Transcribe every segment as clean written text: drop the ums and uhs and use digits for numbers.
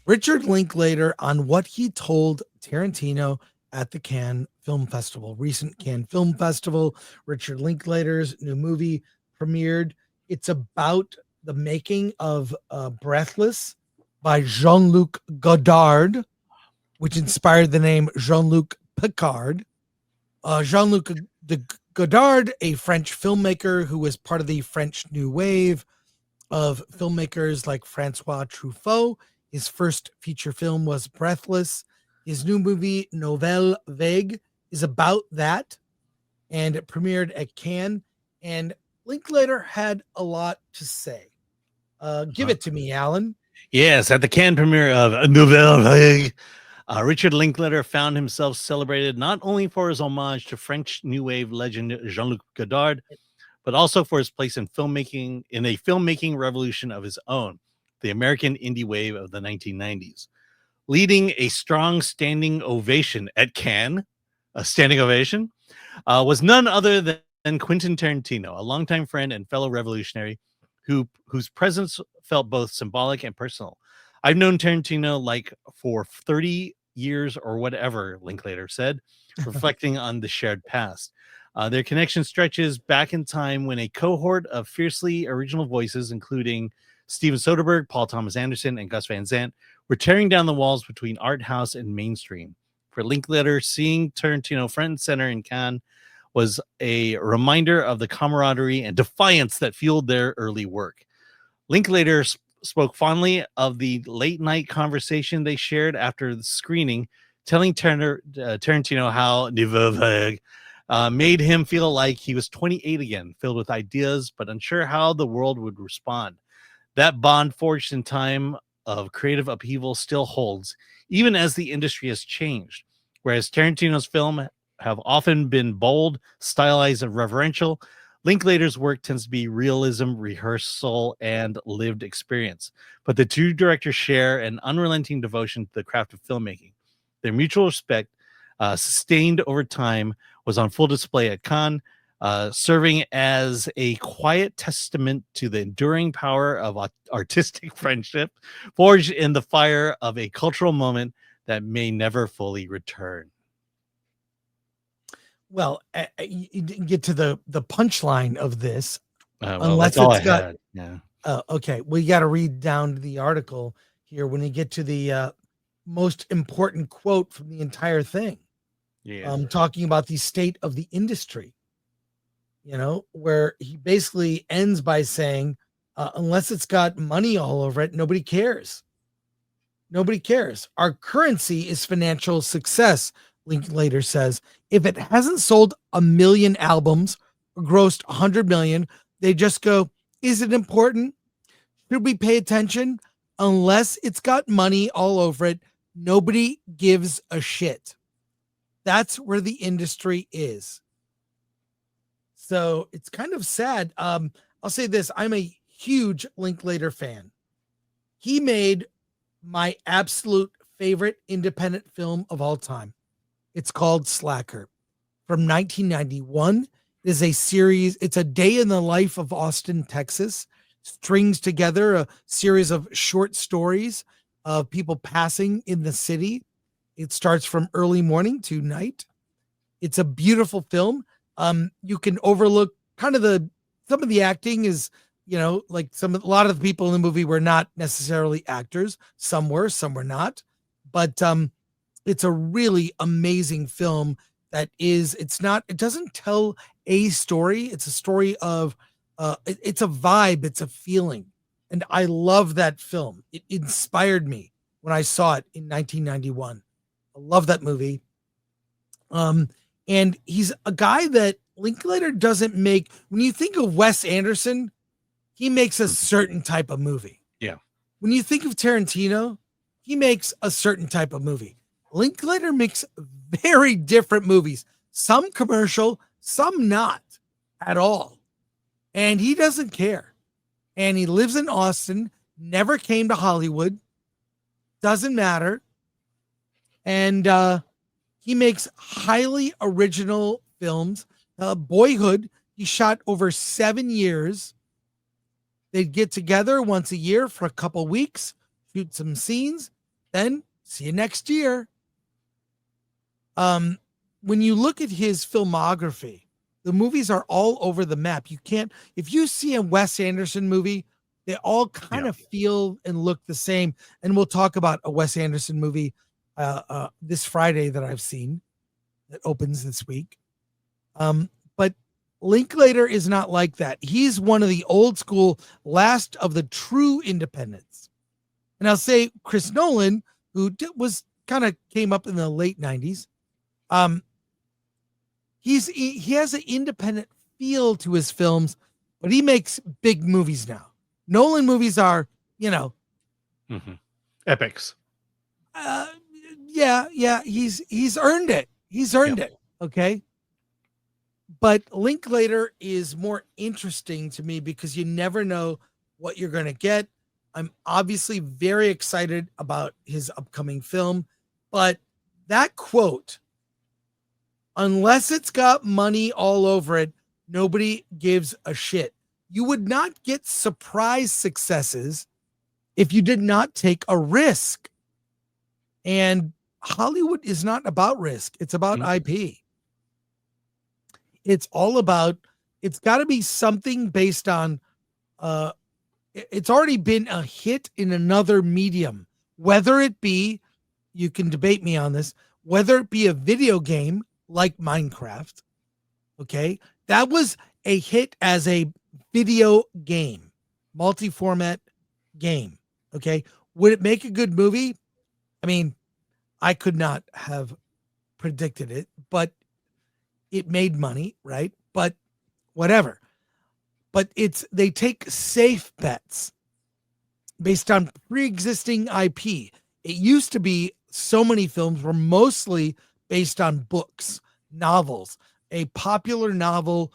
Richard Linklater on what he told Tarantino at the Cannes Film Festival, recent Cannes Film Festival. Richard Linklater's new movie premiered. It's about the making of Breathless by Jean-Luc Godard, which inspired the name Jean-Luc Picard. Jean-Luc Godard, a French filmmaker who was part of the French New Wave of filmmakers like Francois Truffaut. His first feature film was Breathless. His new movie, Nouvelle Vague, is about that, and it premiered at Cannes. And Linklater had a lot to say. Give it to me, Alan. Yes, at the Cannes premiere of Nouvelle Vague, Richard Linklater found himself celebrated not only for his homage to French New Wave legend Jean-Luc Godard, but also for his place in filmmaking, in a filmmaking revolution of his own, the American indie wave of the 1990s. Leading a strong standing ovation at Cannes, a standing ovation, was none other than Quentin Tarantino, a longtime friend and fellow revolutionary whose presence felt both symbolic and personal. I've known Tarantino like for 30 years or whatever, Linklater said, reflecting on the shared past. Their connection stretches back in time when a cohort of fiercely original voices, including Steven Soderbergh, Paul Thomas Anderson, and Gus Van Sant, were tearing down the walls between art house and mainstream. For Linklater, seeing Tarantino front and center in Cannes was a reminder of the camaraderie and defiance that fueled their early work. Linklater spoke fondly of the late night conversation they shared after the screening, telling Tarantino how Nouvelle Vague made him feel like he was 28 again, filled with ideas, but unsure how the world would respond. That bond forged in time of creative upheaval still holds, even as the industry has changed. Whereas Tarantino's film have often been bold, stylized, and reverential, Linklater's work tends to be realism, rehearsal, and lived experience. But the two directors share an unrelenting devotion to the craft of filmmaking. Their mutual respect, sustained over time, was on full display at Cannes, serving as a quiet testament to the enduring power of artistic friendship, forged in the fire of a cultural moment that may never fully return. Well, you didn't get to the punchline of this, Well, unless that's all I it's got. had. Yeah. Okay, we got to read down to the article here when you get to the most important quote from the entire thing. Yeah. Talking about the state of the industry, where he basically ends by saying, unless it's got money all over it, nobody cares. Nobody cares. Our currency is financial success, Linklater says. If it hasn't sold 1 million albums or grossed 100 million, they just go, is it important? Should we pay attention? Unless it's got money all over it, nobody gives a shit. That's where the industry is. So it's kind of sad. I'll say this. I'm a huge Linklater fan. He made my absolute favorite independent film of all time. It's called Slacker from 1991. It is a series. It's a day in the life of Austin, Texas. Strings together a series of short stories of people passing in the city. It starts from early morning to night. It's a beautiful film. You can overlook kind of some of the acting is, like a lot of the people in the movie were not necessarily actors. Some were not, but it's a really amazing film it doesn't tell a story. It's a story of, it's a vibe. It's a feeling. And I love that film. It inspired me when I saw it in 1991. I love that movie. And he's a guy that Linklater doesn't make. When you think of Wes Anderson, he makes a certain type of movie. Yeah. When you think of Tarantino, he makes a certain type of movie. Linklater makes very different movies, some commercial, some not at all. And he doesn't care. And he lives in Austin, never came to Hollywood, doesn't matter. And he makes highly original films. Boyhood, he shot over 7 years. They'd get together once a year for a couple weeks, shoot some scenes, then see you next year. When you look at his filmography, the movies are all over the map. You can't, if you see a Wes Anderson movie, they all kind of feel and look the same. And we'll talk about a Wes Anderson movie this Friday that I've seen that opens this week. But Linklater is not like that. He's one of the old school, last of the true independents. And I'll say Chris Nolan, who was kind of came up in the late 90s. He has an independent feel to his films, but he makes big movies now. Nolan movies are, epics. Yeah. He's earned it. He's earned it. Okay. But Linklater is more interesting to me because you never know what you're going to get. I'm obviously very excited about his upcoming film, but that quote, unless it's got money all over it, nobody gives a shit. You would not get surprise successes if you did not take a risk. And Hollywood is not about risk. It's about IP. It's all about, it's got to be something based on, it's already been a hit in another medium, whether it be, you can debate me on this, whether it be a video game like Minecraft. Okay. That was a hit as a video game, multi-format game. Okay. Would it make a good movie? I mean, I could not have predicted it, but it made money, right? But whatever. But they take safe bets based on pre-existing IP. It used to be so many films were mostly based on books, novels. A popular novel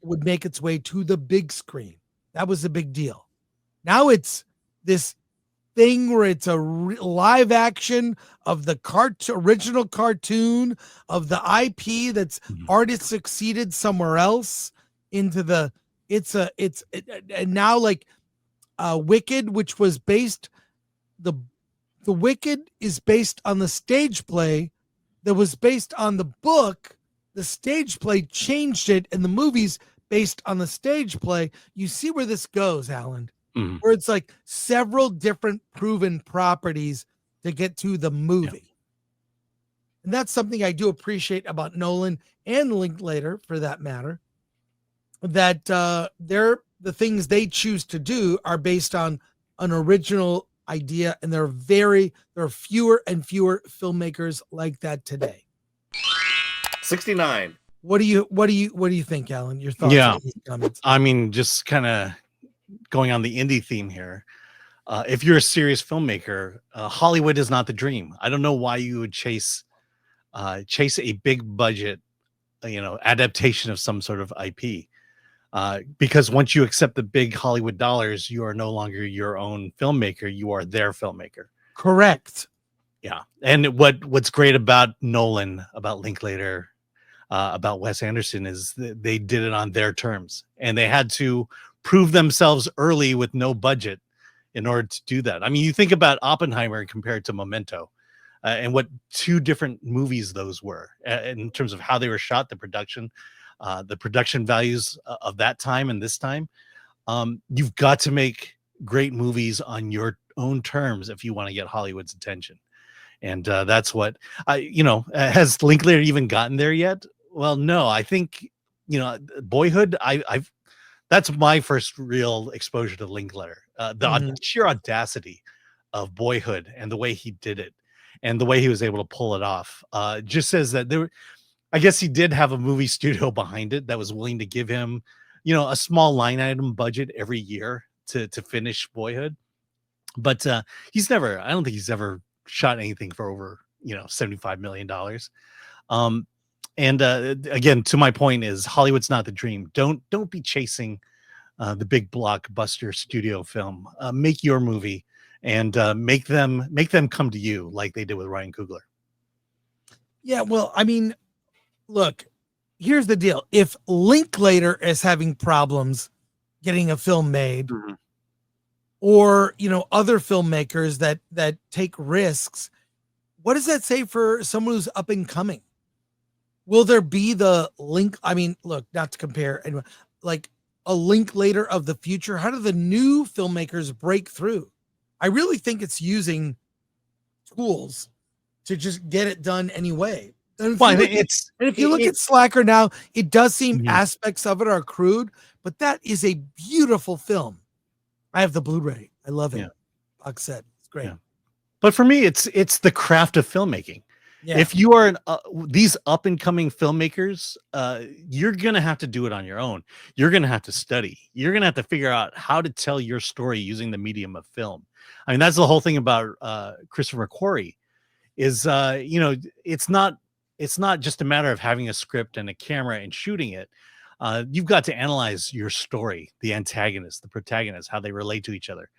would make its way to the big screen. That was a big deal. Now it's this thing where it's a live action of the original cartoon of the IP that's already succeeded somewhere else into the and now like Wicked, which was based the Wicked is based on the stage play that was based on the book. The stage play changed it, and the movie's based on the stage play. You see where this goes, Alan, where it's like several different proven properties to get to the movie. Yeah. And that's something I do appreciate about Nolan and Linklater, for that matter, that the things they choose to do are based on an original idea, and there are fewer and fewer filmmakers like that today. 69. What do you think, Alan? Your thoughts on these comments? I mean, just kind of going on the indie theme here. If you're a serious filmmaker, Hollywood is not the dream. I don't know why you would chase a big budget, adaptation of some sort of IP. Because once you accept the big Hollywood dollars, you are no longer your own filmmaker. You are their filmmaker. Correct. Yeah. And what's great about Nolan, about Linklater, about Wes Anderson is they did it on their terms, and they had to prove themselves early with no budget in order to do that. I mean, you think about Oppenheimer compared to Memento, and what two different movies those were in terms of how they were shot, the production values of that time and this time. You've got to make great movies on your own terms if you want to get Hollywood's attention. And that's what has Linklater even gotten there yet? Well, no, I think, Boyhood, that's my first real exposure to Linklater. The sheer audacity of Boyhood and the way he did it and the way he was able to pull it off just says that I guess he did have a movie studio behind it that was willing to give him, a small line item budget every year to finish Boyhood. But I don't think he's ever shot anything for over, $75 million. And again, to my point is Hollywood's not the dream. Don't be chasing the big blockbuster studio film. Make your movie and make them come to you like they did with Ryan Coogler. Yeah, well, I mean, look, here's the deal. If Linklater is having problems getting a film made, or, you know, other filmmakers that take risks. What does that say for someone who's up and coming? Will there be the link? I mean, look, not to compare, anyway, like a Linklater of the future. How do the new filmmakers break through? I really think it's using tools to just get it done anyway. And if you look at Slacker now, it does seem aspects of it are crude, but that is a beautiful film. I have the Blu-ray. I love it. Yeah. Box set. It's great. Yeah. But for me, it's the craft of filmmaking. Yeah. If you are these up and coming filmmakers, you're going to have to do it on your own. You're going to have to study. You're going to have to figure out how to tell your story using the medium of film. I mean, that's the whole thing about Christopher Quarry is, you know, it's not just a matter of having a script and a camera and shooting it. You've got to analyze your story, the antagonist, the protagonist, how they relate to each other.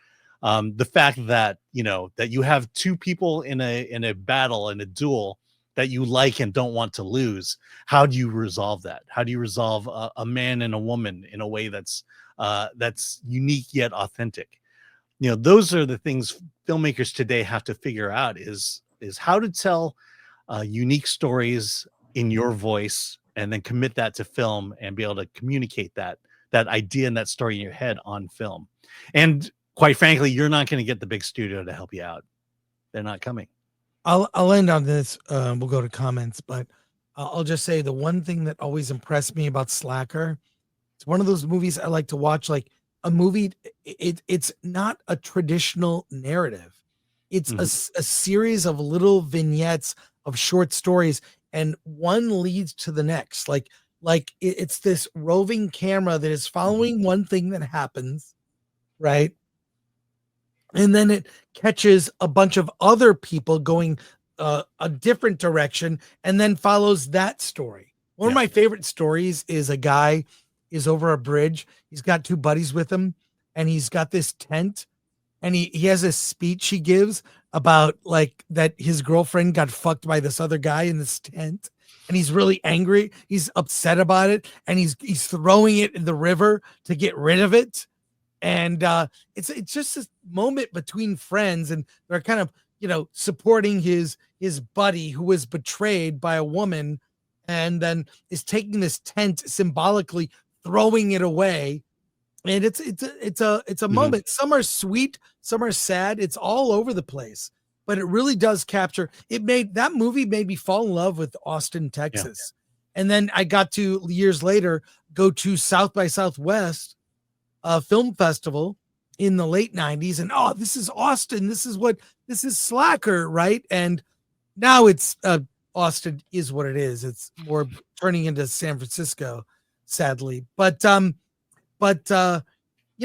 The fact that, you know, that you have two people in a battle, in a duel that you like and don't want to lose. How do you resolve that? How do you resolve a man and a woman in a way that's unique yet authentic? You know, those are the things filmmakers today have to figure out is how to tell unique stories in your voice and then commit that to film and be able to communicate that idea and that story in your head on film. And quite frankly, you're not going to get the big studio to help you out. They're not coming. I'll end on this. We'll go to comments, but I'll just say the one thing that always impressed me about Slacker, it's one of those movies I like to watch, like a movie. It's not a traditional narrative. It's a series of little vignettes of short stories, and one leads to the next. Like it's this roving camera that is following one thing that happens, right? And then it catches a bunch of other people going a different direction and then follows that story. One of my favorite stories is a guy is over a bridge. He's got two buddies with him, and he's got this tent, and he has a speech he gives about like that his girlfriend got fucked by this other guy in this tent, and he's really angry. He's upset about it, and he's throwing it in the river to get rid of it. And it's just this moment between friends, and they're kind of, you know, supporting his buddy who was betrayed by a woman, and then is taking this tent, symbolically throwing it away. And it's a moment. Some are sweet, some are sad. It's all over the place, but it really does capture. That movie made me fall in love with Austin, Texas. Yeah. And then I got to years later go to South by Southwest film festival in the late 90s, and this is Austin, this is Slacker, right? And now it's Austin is what it is. It's more turning into San Francisco, sadly. But you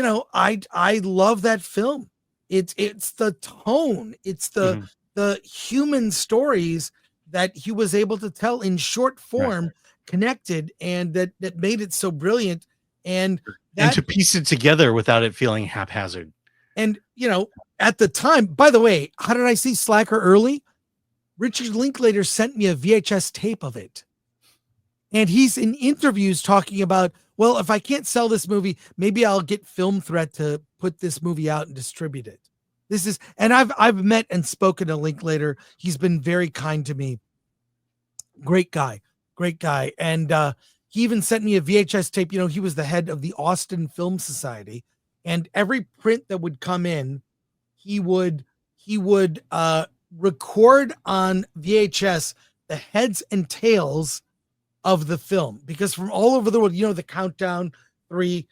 know, I love that film. It's the tone, it's the human stories that he was able to tell in short form, connected, and that made it so brilliant. And to piece it together without it feeling haphazard. And, you know, at the time, by the way, how did I see Slacker early? Richard Linklater sent me a VHS tape of it. And he's in interviews talking about, well, if I can't sell this movie, maybe I'll get Film Threat to put this movie out and distribute it. And I've met and spoken to Linklater. He's been very kind to me. Great guy. And, he even sent me a VHS tape. You know, he was the head of the Austin Film Society, and every print that would come in, he would record on VHS the heads and tails of the film, because from all over the world, you know, the countdown 3,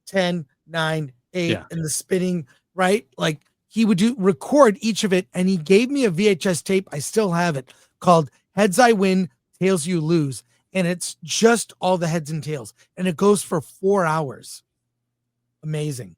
10, 9, 8, and the spinning, right? Like he would record each of it, and he gave me a VHS tape. I still have it, called Heads I Win, Tails You Lose. And it's just all the heads and tails. And it goes for 4 hours. Amazing.